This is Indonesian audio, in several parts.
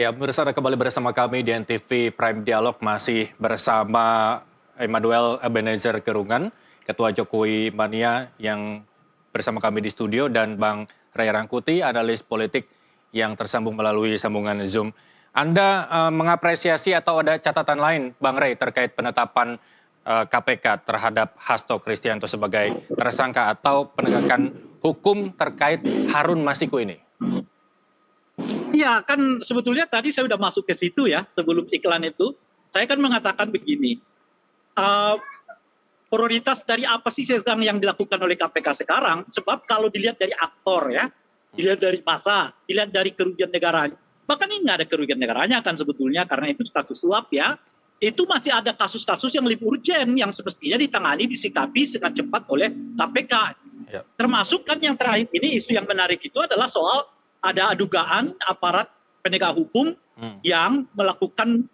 Ya, pemirsa Anda kembali bersama kami di NTV Prime Dialog, masih bersama Emmanuel Ebenezer Gerungan, Ketua Jokowi Mania yang bersama kami di studio, dan Bang Ray Rangkuti, analis politik yang tersambung melalui sambungan Zoom. Anda mengapresiasi atau ada catatan lain, Bang Ray, terkait penetapan KPK terhadap Hasto Kristianto sebagai tersangka atau penegakan hukum terkait Harun Masiku ini? Iya, kan sebetulnya tadi saya sudah masuk ke situ ya, sebelum iklan itu. Saya kan mengatakan begini, prioritas dari apa sih sekarang yang dilakukan oleh KPK sekarang, sebab kalau dilihat dari aktor ya, dilihat dari masa, dilihat dari kerugian negara, bahkan ini nggak ada kerugian negaranya kan sebetulnya, karena itu kasus suap ya, itu masih ada kasus-kasus yang lebih urgent, yang semestinya ditangani, disikapi sangat cepat oleh KPK. Ya. Termasuk kan yang terakhir ini, isu yang menarik itu adalah soal ada dugaan aparat penegak hukum yang melakukan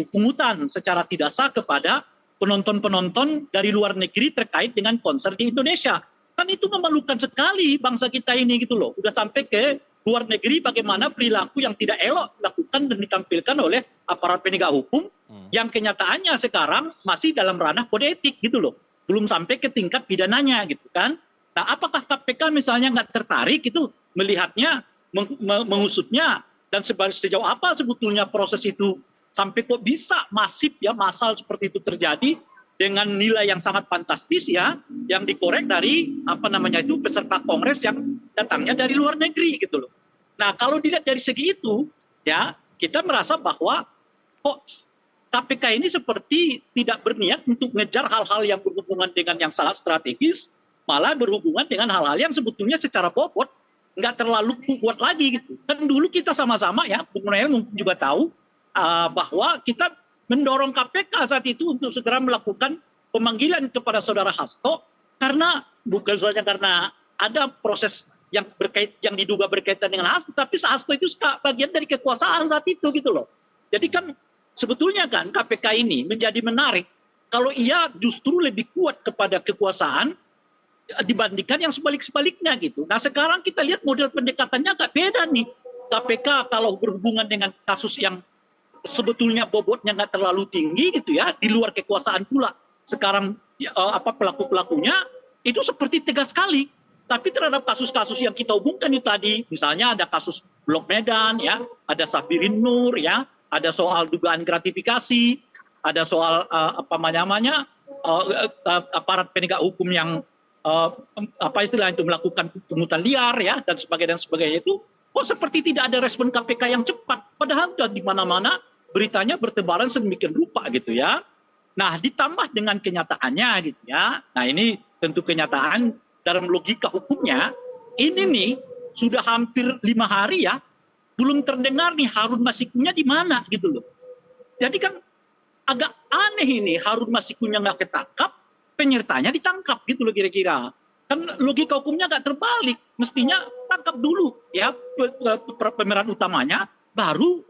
pungutan secara tidak sah kepada penonton-penonton dari luar negeri terkait dengan konser di Indonesia. Kan itu memalukan sekali bangsa kita ini gitu loh. Udah sampai ke luar negeri bagaimana perilaku yang tidak elok dilakukan dan ditampilkan oleh aparat penegak hukum yang kenyataannya sekarang masih dalam ranah kode etik gitu loh. Belum sampai ke tingkat pidananya gitu kan. Nah, apakah KPK misalnya nggak tertarik itu melihatnya, mengusutnya, dan sejauh apa sebetulnya proses itu sampai kok bisa masif ya, massal seperti itu terjadi dengan nilai yang sangat fantastis ya, yang dikorek dari peserta kongres yang datangnya dari luar negeri gitu loh. Nah, kalau dilihat dari segi itu ya, kita merasa bahwa kok KPK ini seperti tidak berniat untuk mengejar hal-hal yang berhubungan dengan yang sangat strategis, malah berhubungan dengan hal-hal yang sebetulnya secara bobot nggak terlalu kuat lagi gitu. Kan dulu kita sama-sama ya, Bung Noel mungkin juga tahu bahwa kita mendorong KPK saat itu untuk segera melakukan pemanggilan kepada saudara Hasto, karena bukan saja karena ada proses yang diduga berkaitan dengan Hasto, tapi Hasto itu bagian dari kekuasaan saat itu gitu loh. Jadi kan sebetulnya kan KPK ini menjadi menarik kalau ia justru lebih kuat kepada kekuasaan dibandingkan yang sebalik-sebaliknya gitu. Nah, sekarang kita lihat model pendekatannya agak beda nih. KPK kalau berhubungan dengan kasus yang sebetulnya bobotnya nggak terlalu tinggi gitu ya, di luar kekuasaan pula. Sekarang pelaku-pelakunya itu seperti tegas sekali. Tapi terhadap kasus-kasus yang kita hubungkan itu tadi, misalnya ada kasus Blok Medan ya, ada Safirin Nur ya, ada soal dugaan gratifikasi, ada soal aparat penegak hukum yang melakukan pungutan liar ya, dan sebagainya itu kok seperti tidak ada respon KPK yang cepat, padahal sudah di mana-mana beritanya bertebaran sedemikian rupa gitu ya. Nah, ditambah dengan kenyataannya gitu ya. Nah, ini tentu kenyataan dalam logika hukumnya ini nih sudah hampir 5 hari ya, belum terdengar nih Harun Masikunya di mana gitu loh. Jadi kan agak aneh ini, Harun Masikunya nggak ketangkap, penyertanya ditangkap gitu loh kira-kira. Kan logika hukumnya nggak terbalik, mestinya tangkap dulu ya pemeran utamanya, baru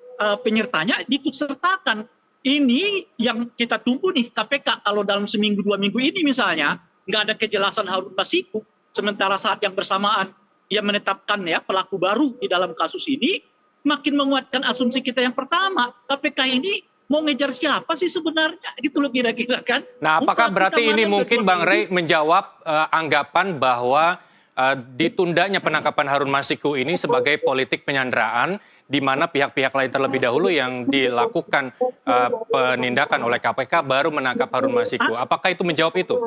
penyertanya diikut sertakan. Ini yang kita tunggu nih KPK, kalau dalam seminggu 2 minggu ini misalnya nggak ada kejelasan Harun Masiku, sementara saat yang bersamaan ia menetapkan ya pelaku baru di dalam kasus ini, makin menguatkan asumsi kita yang pertama, KPK ini mau ngejar siapa sih sebenarnya gitu loh kira-kira kan. Nah, apakah berarti ini mungkin Bang Ray menjawab anggapan bahwa ditundanya penangkapan Harun Masiku ini sebagai politik penyanderaan, di mana pihak-pihak lain terlebih dahulu yang dilakukan penindakan oleh KPK baru menangkap Harun Masiku. Apakah itu menjawab itu?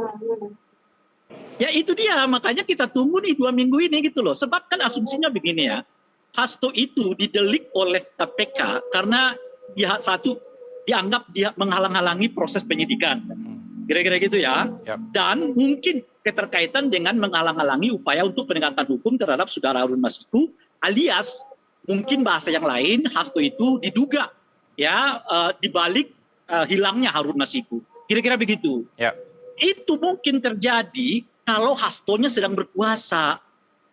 Ya itu dia, makanya kita tunggu nih 2 minggu ini gitu loh. Sebab kan asumsinya begini ya, Hasto itu didelik oleh KPK karena dianggap dia menghalang-halangi proses penyidikan. Kira-kira gitu ya. Dan mungkin keterkaitan dengan menghalang-halangi upaya untuk penegakan hukum terhadap saudara Harun Masiku, alias mungkin bahasa yang lain, Hasto itu diduga ya dibalik hilangnya Harun Masiku. Kira-kira begitu. Itu mungkin terjadi kalau Hastonya sedang berkuasa.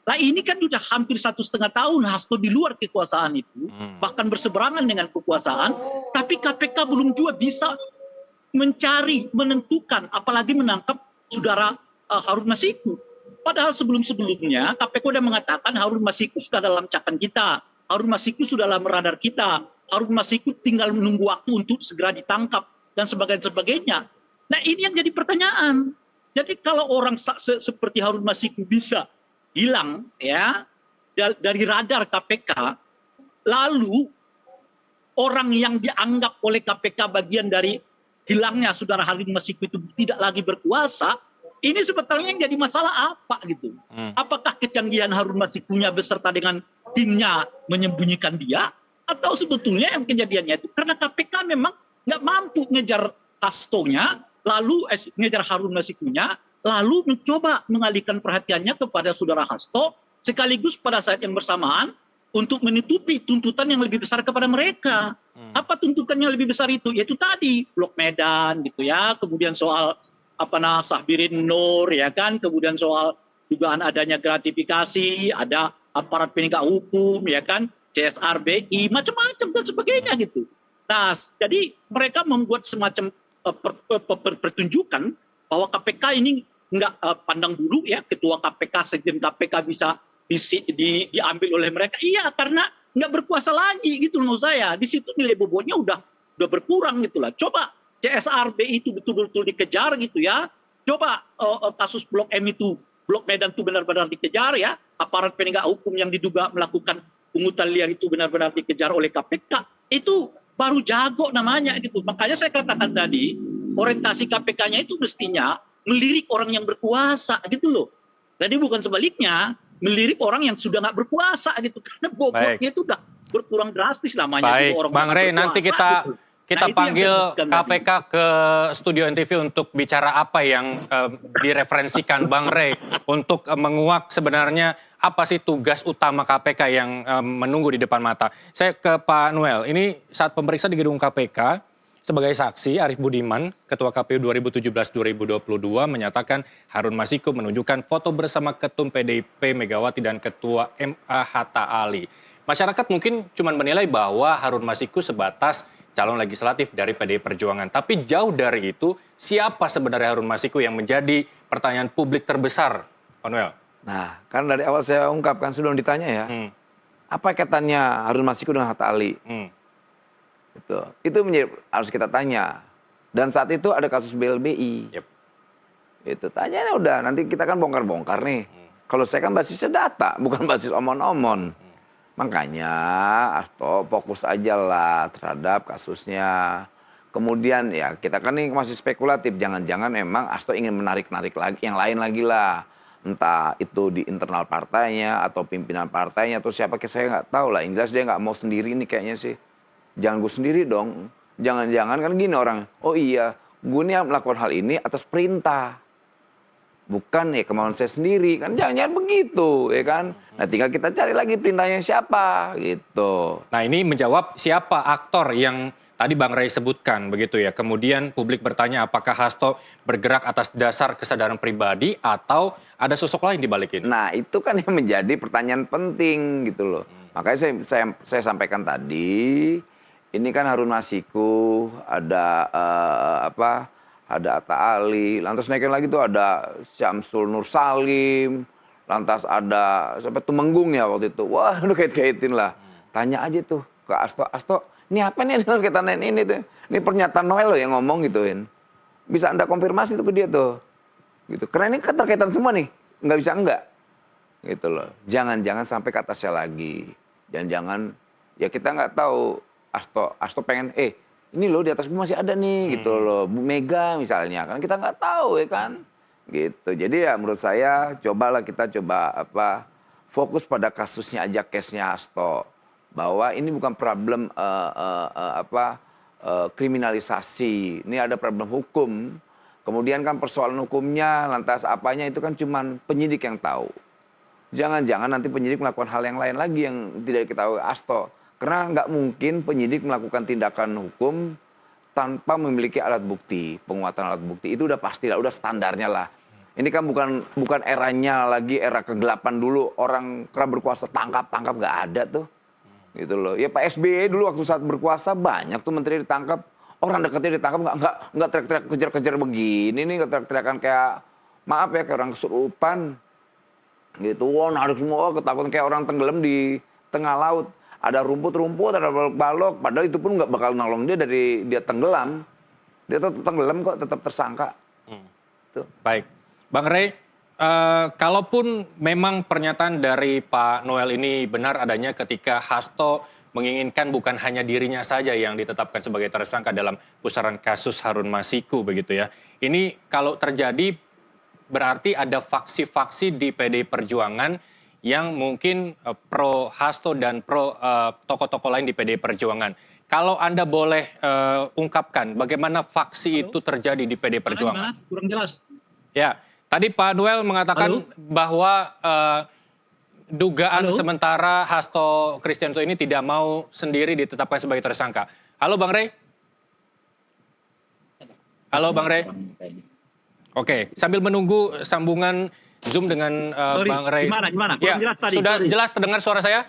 Nah, ini kan sudah hampir 1,5 tahun Hasto di luar kekuasaan itu, bahkan berseberangan dengan kekuasaan, tapi KPK belum juga bisa mencari, menentukan, apalagi menangkap saudara Harun Masiku. Padahal sebelum-sebelumnya KPK sudah mengatakan Harun Masiku sudah dalam cakan kita, Harun Masiku sudah dalam radar kita, Harun Masiku tinggal menunggu waktu untuk segera ditangkap dan sebagainya. Nah ini yang jadi pertanyaan. Jadi kalau orang seperti Harun Masiku bisa hilang ya dari radar KPK, lalu orang yang dianggap oleh KPK bagian dari hilangnya saudara Harun Masiku itu tidak lagi berkuasa, ini sebetulnya yang jadi masalah apa gitu? Apakah kecanggihan Harun Masikunya beserta dengan timnya menyembunyikan dia, atau sebetulnya yang kejadiannya itu karena KPK memang nggak mampu ngejar Hastonya, lalu ngejar Harun Masikunya, lalu mencoba mengalihkan perhatiannya kepada saudara Hasto, sekaligus pada saat yang bersamaan untuk menutupi tuntutan yang lebih besar kepada mereka. Apa tuntutan yang lebih besar itu? Yaitu tadi Blok Medan gitu ya, kemudian soal Sahbirin Nur ya kan, kemudian soal dugaan adanya gratifikasi, ada aparat penegak hukum ya kan, CSR BI, macam-macam dan sebagainya gitu. Nah, jadi mereka membuat semacam pertunjukan bahwa KPK ini nggak pandang bulu ya, ketua KPK, sekjen KPK bisa diambil oleh mereka. Iya, karena nggak berkuasa lagi gitu menurut saya. Di situ nilai bobotnya udah berkurang gitu lah. Coba CSR BI itu betul-betul dikejar gitu ya. Coba kasus Blok M itu, Blok Medan itu benar-benar dikejar ya. Aparat penegak hukum yang diduga melakukan pungutan liar itu benar-benar dikejar oleh KPK. Itu baru jago namanya gitu. Makanya saya katakan tadi, orientasi KPK-nya itu mestinya melirik orang yang berkuasa gitu loh. Jadi bukan sebaliknya, melirik orang yang sudah nggak berkuasa gitu. Karena bobotnya itu udah berkurang drastis namanya. Baik, orang Bang Rey, nanti kita gitu. kita panggil KPK ke studio NTV untuk bicara apa yang direferensikan Bang Rey untuk menguak sebenarnya apa sih tugas utama KPK yang menunggu di depan mata. Saya ke Pak Noel, ini saat pemeriksa di gedung KPK sebagai saksi Arief Budiman, Ketua KPU 2017-2022 menyatakan Harun Masiku menunjukkan foto bersama Ketum PDIP Megawati dan Ketua MA Hatta Ali. Masyarakat mungkin cuma menilai bahwa Harun Masiku sebatas calon legislatif dari PDI Perjuangan. Tapi jauh dari itu, siapa sebenarnya Harun Masiku yang menjadi pertanyaan publik terbesar, Pak Noel? Nah, kan dari awal saya ungkapkan sebelum ditanya ya, apa kaitannya Harun Masiku dengan Hatta Ali? Itu harus kita tanya. Dan saat itu ada kasus BLBI. Itu tanyanya udah, nanti kita kan bongkar-bongkar nih. Kalau saya kan basisnya data, bukan basis omon-omon. Makanya Hasto fokus aja lah terhadap kasusnya. Kemudian ya kita kan ini masih spekulatif. Jangan-jangan memang Hasto ingin menarik-narik lagi yang lain lagi lah. Entah itu di internal partainya atau pimpinan partainya atau siapa, saya nggak tahu lah. Yang jelas dia nggak mau sendiri nih kayaknya sih. Jangan gue sendiri dong. Jangan-jangan kan gini orang. Oh iya, gue nih melakukan hal ini atas perintah. Bukan ya kemauan saya sendiri, kan jangan-jangan begitu ya kan. Nah tinggal kita cari lagi perintahnya siapa gitu. Nah ini menjawab siapa aktor yang tadi Bang Rey sebutkan begitu ya. Kemudian publik bertanya apakah Hasto bergerak atas dasar kesadaran pribadi atau ada sosok lain di balik ini. Nah itu kan yang menjadi pertanyaan penting gitu loh. Makanya saya sampaikan tadi, ini kan Harun Masiku, ada ada Hatta Ali, lantas naikin lagi tuh ada Syamsul Nur Salim, lantas ada sampai Tumenggung ya waktu itu. Wah, udah kait-kaitin lah. Tanya aja tuh ke Hasto, ini apa nih dalam kaitan ini tuh? Ini pernyataan Noel loh yang ngomong gituin. Bisa Anda konfirmasi tuh ke dia tuh. Gitu. Karena ini keterkaitan semua nih, nggak bisa enggak. Gitu loh. Jangan sampai ke atasnya lagi. Jangan ya kita nggak tahu Hasto pengen ini loh di atas gue masih ada nih gitu loh. Bu Mega misalnya kan kita nggak tahu ya kan. Gitu. Jadi ya menurut saya kita coba fokus pada kasusnya aja, case-nya Hasto. Bahwa ini bukan problem kriminalisasi. Ini ada problem hukum. Kemudian kan persoalan hukumnya lantas apanya itu kan cuman penyidik yang tahu. Jangan-jangan nanti penyidik melakukan hal yang lain lagi yang tidak diketahui Hasto. Karena nggak mungkin penyidik melakukan tindakan hukum tanpa memiliki alat bukti. Penguatan alat bukti itu udah pasti lah, udah standarnya lah. Ini kan bukan eranya lagi, era kegelapan dulu. Orang kerap berkuasa tangkap nggak ada tuh. Gitu loh. Ya Pak SBY dulu waktu saat berkuasa banyak tuh menteri ditangkap. Orang dekatnya ditangkap nggak teriak-teriak kejar-kejar begini nih. Nggak teriak-teriakan kayak, maaf ya, kayak orang kesurupan. Gitu, narik semua, ketakutan kayak orang tenggelam di tengah laut. ada rumput-rumput, ada balok-balok, padahal itu pun nggak bakal nolong dia dari dia tenggelam. Dia tetap tenggelam kok, tetap tersangka. Tuh. Baik, Bang Rey, kalaupun memang pernyataan dari Pak Noel ini benar adanya ketika Hasto menginginkan bukan hanya dirinya saja yang ditetapkan sebagai tersangka dalam pusaran kasus Harun Masiku begitu ya. Ini kalau terjadi berarti ada faksi-faksi di PDI Perjuangan yang mungkin pro Hasto dan pro tokoh-tokoh lain di PDI Perjuangan. Kalau Anda boleh ungkapkan bagaimana faksi itu terjadi di PDI Perjuangan? Kurang jelas. Ya, tadi Pak Noel mengatakan bahwa dugaan sementara Hasto Kristianto ini tidak mau sendiri ditetapkan sebagai tersangka. Halo Bang Rey? Halo Bang Rey? Oke, sambil menunggu sambungan Zoom dengan Bang Rey. Gimana? Ya, Jelas tadi. sudah jelas terdengar suara saya?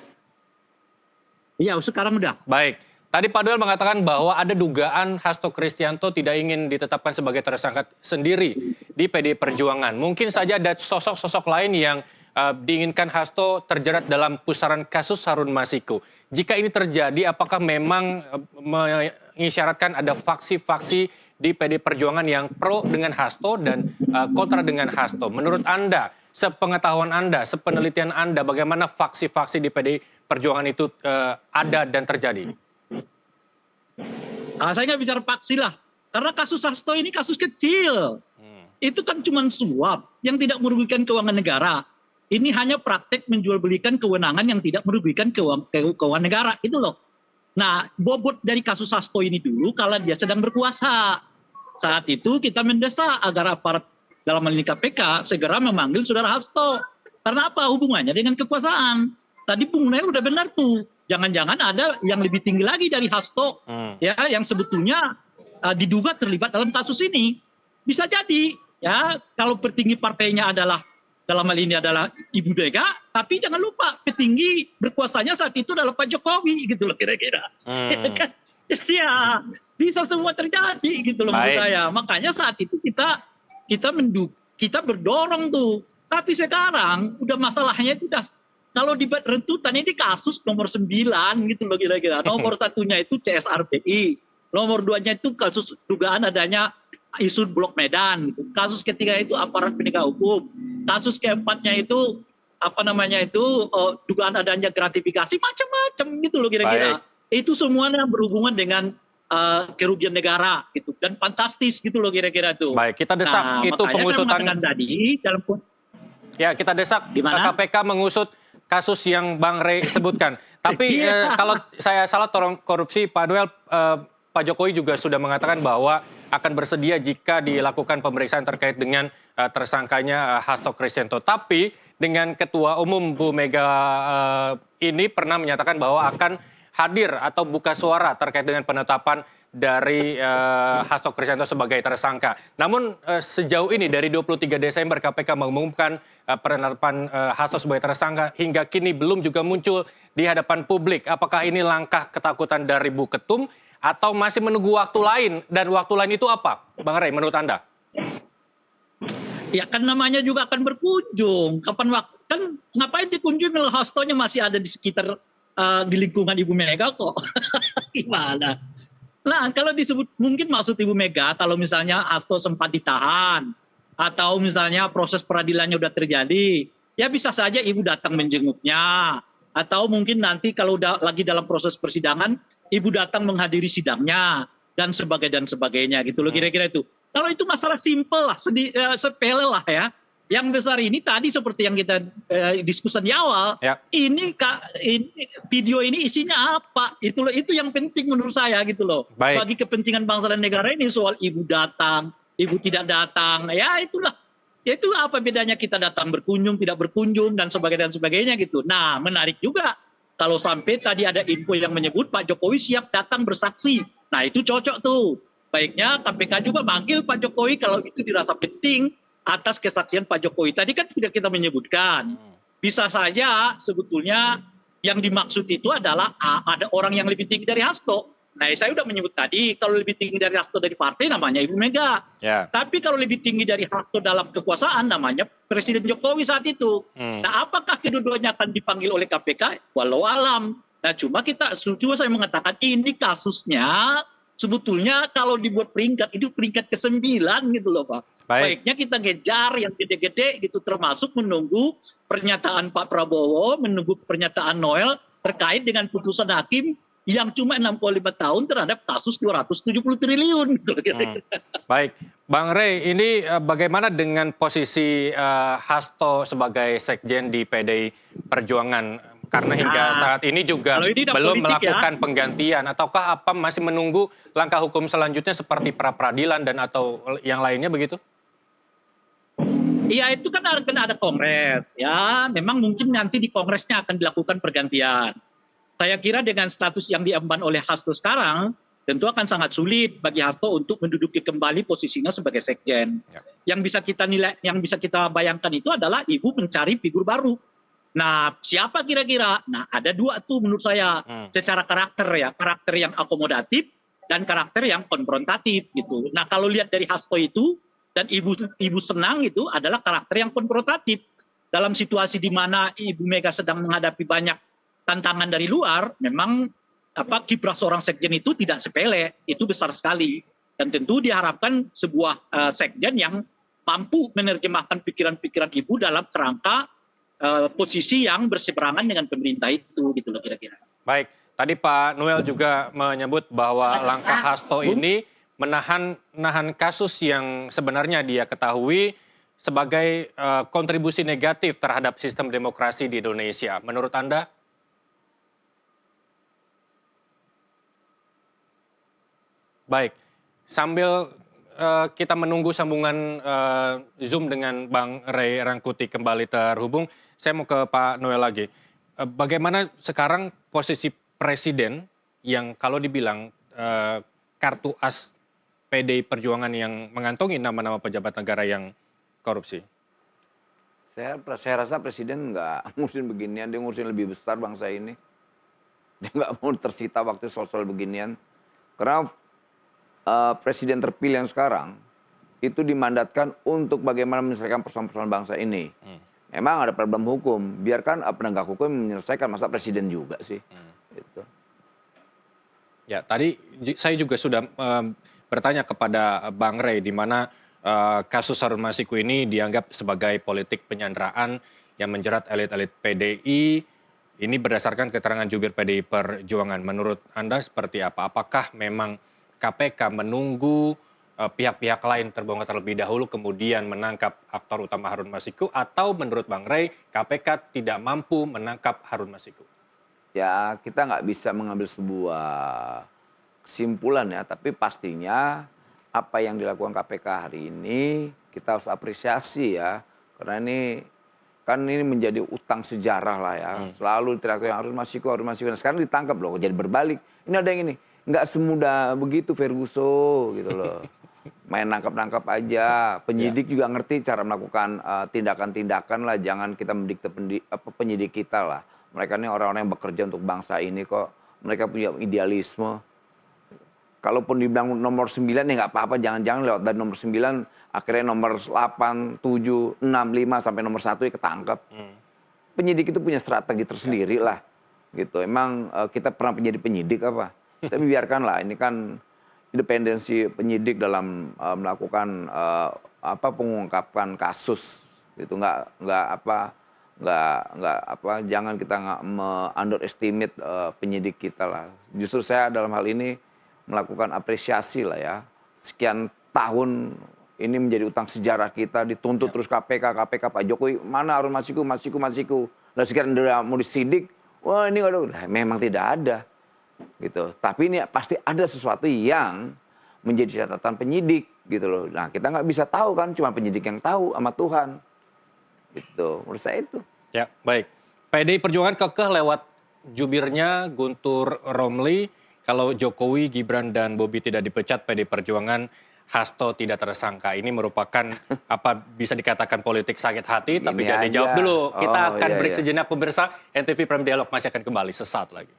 Iya, sekarang udah. Baik. Tadi Pak Noel mengatakan bahwa ada dugaan Hasto Kristianto tidak ingin ditetapkan sebagai tersangka sendiri di PDI Perjuangan. Mungkin saja ada sosok-sosok lain yang diinginkan Hasto terjerat dalam pusaran kasus Harun Masiku. Jika ini terjadi, apakah memang mengisyaratkan ada faksi-faksi di PDI Perjuangan yang pro dengan Hasto dan kontra dengan Hasto? Menurut Anda, sepengetahuan Anda, sepenelitian Anda, bagaimana faksi-faksi di PDI Perjuangan itu ada dan terjadi? Saya nggak bicara faksi lah, karena kasus Hasto ini kasus kecil. Itu kan cuma suap yang tidak merugikan keuangan negara. Ini hanya praktek menjual belikan kewenangan yang tidak merugikan keuangan negara, itu loh. Nah, bobot dari kasus Hasto ini dulu kalau dia sedang berkuasa. Saat itu kita mendesak agar aparat dalam hal ini KPK segera memanggil saudara Hasto. Karena apa? Hubungannya dengan kekuasaan. Tadi Bung Noel udah benar tuh. Jangan-jangan ada yang lebih tinggi lagi dari Hasto, ya, yang sebetulnya diduga terlibat dalam kasus ini. Bisa jadi, ya, kalau petinggi partainya adalah dalam hal ini adalah Ibu Mega, tapi jangan lupa petinggi berkuasanya saat itu adalah Pak Jokowi, gitu loh kira-kira. Jadi ya bisa semua terjadi, gitu loh menurut saya. Makanya saat itu kita berdorong tuh. Tapi sekarang udah masalahnya itu udah, kalau di rentutan ini kasus nomor 9 gitu loh kira-kira. Nomor satunya itu CSRPI, nomor 2-nya itu kasus dugaan adanya isu Blok Medan gitu. Kasus ketiga itu aparat penegak hukum. Kasus keempatnya itu dugaan adanya gratifikasi, macam-macam gitu loh kira-kira. Itu semuanya berhubungan dengan kerugian negara gitu, dan fantastis gitu loh kira-kira tuh. Baik, kita desak itu pengusutan tadi dalam. Ya, kita desak KPK mengusut kasus yang Bang Rey sebutkan. Tapi kalau saya salah tolong korupsi, Pak Noel, Pak Jokowi juga sudah mengatakan bahwa akan bersedia jika dilakukan pemeriksaan terkait dengan tersangkanya Hasto Kristianto. Tapi dengan Ketua Umum Bu Mega ini pernah menyatakan bahwa akan hadir atau buka suara terkait dengan penetapan dari Hasto Kristianto sebagai tersangka. Namun sejauh ini dari 23 Desember KPK mengumumkan penetapan Hasto sebagai tersangka hingga kini belum juga muncul di hadapan publik. Apakah ini langkah ketakutan dari Bu Ketum atau masih menunggu waktu lain, dan waktu lain itu apa, Bang Rey, menurut Anda? Ya kan namanya juga akan berkunjung. Kapan waktu kan ngapain dikunjungi kalau Hastonya masih ada di sekitar di lingkungan Ibu Mega kok? Gimana? Nah, kalau disebut mungkin maksud Ibu Mega kalau misalnya Hasto sempat ditahan atau misalnya proses peradilannya udah terjadi, ya bisa saja Ibu datang menjenguknya, atau mungkin nanti kalau udah lagi dalam proses persidangan Ibu datang menghadiri sidangnya dan sebagainya gitu loh kira-kira itu. Kalau itu masalah simpel lah, sepele lah ya. Yang besar ini tadi seperti yang kita diskusi di awal, ini video ini isinya apa? Itu yang penting menurut saya gitu loh. Bagi kepentingan bangsa dan negara ini soal Ibu datang, Ibu tidak datang, ya itulah. Ya itu apa bedanya kita datang berkunjung, tidak berkunjung dan sebagainya gitu. Nah, menarik juga kalau sampai tadi ada info yang menyebut Pak Jokowi siap datang bersaksi. Nah, itu cocok tuh. Baiknya KPK juga manggil Pak Jokowi kalau itu dirasa penting atas kesaksian Pak Jokowi. Tadi kan tidak kita menyebutkan. Bisa saja sebetulnya yang dimaksud itu adalah ada orang yang lebih tinggi dari Hasto. Nah, saya sudah menyebut tadi, kalau lebih tinggi dari Hasto dari partai namanya Ibu Mega. Tapi kalau lebih tinggi dari Hasto dalam kekuasaan namanya Presiden Jokowi saat itu. Nah, apakah kedua-duanya akan dipanggil oleh KPK? Walau alam. Nah, cuma saya mengatakan ini kasusnya sebetulnya kalau dibuat peringkat itu peringkat ke-9 gitu loh Pak. Baik. Baiknya kita ngejar yang gede-gede gitu, termasuk menunggu pernyataan Pak Prabowo, menunggu pernyataan Noel terkait dengan putusan hakim yang cuma 65 tahun terhadap kasus 270 triliun. Gitu. Baik, Bang Rey, ini bagaimana dengan posisi Hasto sebagai sekjen di PDI Perjuangan? Karena hingga saat ini juga kalau ini udah belum politik ya. melakukan penggantian, ataukah apa masih menunggu langkah hukum selanjutnya seperti pra peradilan dan atau yang lainnya begitu? Iya, itu kan ada kongres ya. Memang mungkin nanti di kongresnya akan dilakukan pergantian. Saya kira dengan status yang diemban oleh Hasto sekarang, tentu akan sangat sulit bagi Hasto untuk menduduki kembali posisinya sebagai sekjen. Ya. Yang bisa kita nilai, yang bisa kita bayangkan itu adalah ibu mencari figur baru. Nah, siapa kira-kira? Nah, ada dua tuh menurut saya secara karakter ya, karakter yang akomodatif dan karakter yang konfrontatif gitu. Nah, kalau lihat dari Hasto itu dan ibu senang itu adalah karakter yang konfrontatif. Dalam situasi di mana Ibu Mega sedang menghadapi banyak tantangan dari luar, memang kiprah seorang sekjen itu tidak sepele, itu besar sekali. Dan tentu diharapkan sebuah sekjen yang mampu menerjemahkan pikiran-pikiran ibu dalam kerangka posisi yang berseberangan dengan pemerintah itu, gitu loh kira-kira. Baik, tadi Pak Noel juga menyebut bahwa langkah Hasto ini menahan kasus yang sebenarnya dia ketahui sebagai kontribusi negatif terhadap sistem demokrasi di Indonesia. Menurut Anda? Baik, sambil kita menunggu sambungan Zoom dengan Bang Rey Rangkuti kembali terhubung, saya mau ke Pak Noel lagi. Bagaimana sekarang posisi Presiden yang kalau dibilang kartu as PDI Perjuangan yang mengantongi nama-nama pejabat negara yang korupsi? Saya rasa Presiden nggak ngurusin beginian, dia ngurusin lebih besar bangsa ini. Dia nggak mau tersita waktu soal-soal beginian. Karena Presiden terpilih yang sekarang itu dimandatkan untuk bagaimana menyelesaikan persoalan-persoalan bangsa ini. Memang ada problem hukum, biarkan penegak hukum menyelesaikan, masa Presiden juga sih. Gitu. Ya, tadi saya juga sudah bertanya kepada Bang Rey di mana kasus Harun Masiku ini dianggap sebagai politik penyanderaan yang menjerat elit-elit PDI. Ini berdasarkan keterangan jubir PDI Perjuangan. Menurut Anda seperti apa? Apakah memang KPK menunggu pihak-pihak lain terbongkar terlebih dahulu kemudian menangkap aktor utama Harun Masiku, atau menurut Bang Rey KPK tidak mampu menangkap Harun Masiku? Ya, kita nggak bisa mengambil sebuah kesimpulan ya, tapi pastinya apa yang dilakukan KPK hari ini kita harus apresiasi ya, karena ini kan ini menjadi utang sejarah lah ya, selalu teriak-teriak Harun Masiku, nah sekarang ditangkap loh, jadi berbalik. Ini ada yang ini, nggak semudah begitu Ferguson gitu loh, main nangkap-nangkap aja, penyidik juga ngerti cara melakukan tindakan-tindakan lah, jangan kita mendikte penyidik kita lah. Mereka ini orang-orang yang bekerja untuk bangsa ini kok, mereka punya idealisme. Kalaupun dibilang nomor 9 ya nggak apa-apa, jangan-jangan lewat dari nomor 9 akhirnya nomor 8, 7, 6, 5 sampai nomor 1 ya ketangkep. Penyidik itu punya strategi tersendiri lah gitu. Emang kita pernah menjadi penyidik apa? Tapi biarkanlah, ini kan independensi penyidik dalam melakukan pengungkapan kasus gitu, jangan kita underestimate penyidik kita lah. Justru saya dalam hal ini melakukan apresiasi lah ya. Sekian tahun ini menjadi utang sejarah kita, dituntut terus KPK Pak Jokowi, mana Harun Masiku. Lalu sekarang udah mau disidik, wah ini memang tidak ada. Gitu. Tapi ini pasti ada sesuatu yang menjadi catatan penyidik gitu loh. Nah, kita nggak bisa tahu kan, cuma penyidik yang tahu sama Tuhan. Gitu. Menurut saya itu. Ya, baik. PDI Perjuangan kekeh lewat jubirnya Guntur Romli. Kalau Jokowi, Gibran, dan Bobi tidak dipecat, PDI Perjuangan, Hasto tidak tersangka. Ini merupakan bisa dikatakan politik sakit hati, tapi jangan dijawab dulu. Kita akan break sejenak pemirsa. NTV Prime Dialog masih akan kembali sesaat lagi.